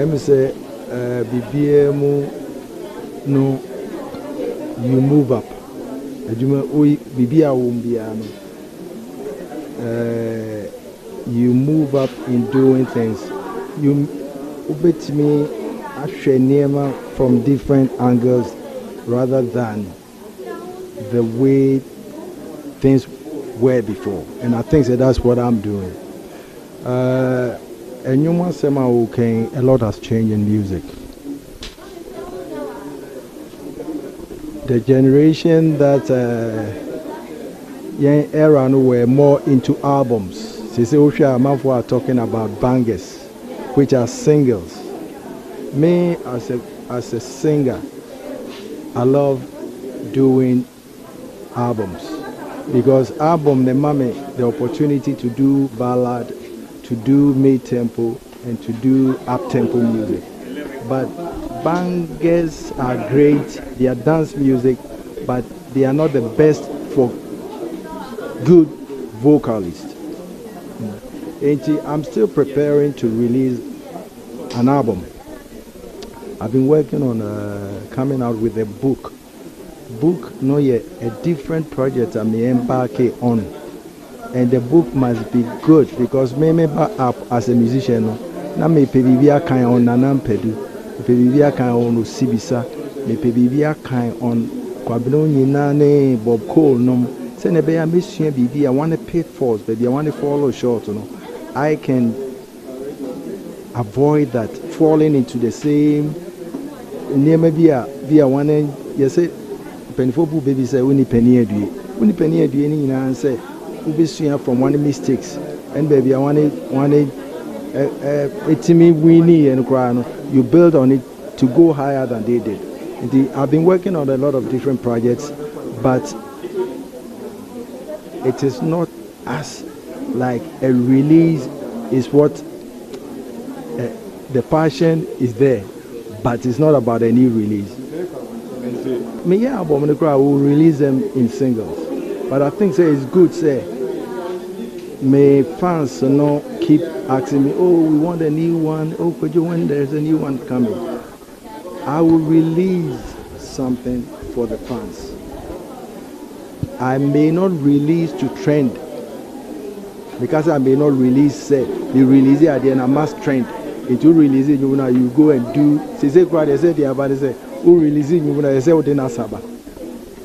I'm say BBM no you move up. You move up in doing things. You bet me from different angles rather than the way things were before. And I think that's what I'm doing. And you must say, okay, a lot has changed in music. The generation that young era were more into albums. Mafo are talking about bangers, which are singles. Me as a singer, I love doing albums because album the mommy the opportunity to do ballad, to do mid-tempo, and to do up-tempo music. But bangers are great, they are dance music, but they are not the best for good vocalists. I'm still preparing to release an album. I've been working on coming out with a book. No, yeah, a different project I may embark on. And the book must be good because me up as a musician. Na me PreViewGh kind on Nanam Pedu, PreViewGh kind on Sibisa, me PreViewGh kind on Kwabino Yinane, Bob Cole, no. Say nebe I miss you, baby. I want to pay false, baby. I want to follow short, you know. I can avoid that falling into the same. Near maybe a one. You say, penny baby say, we need penny a day. We need penny a day, and say, we be seeing from one mistakes. And baby, I want it. It's me winning and crying. You build on it to go higher than they did. I've been working on a lot of different projects, but it is not as like a release is what the passion is there, but it's not about a new release. Me yeah, but when the crowd will release them in singles, but I think say it's good say. May fans keep asking me, oh, we want a new one. Oh, Kojo, when there's a new one coming, I will release something for the fans. I may not release to trend because I may not release the release it at the end I must trend. It will release it, you go and do. Say crowd, they say they say, who release it, you say what they Saba.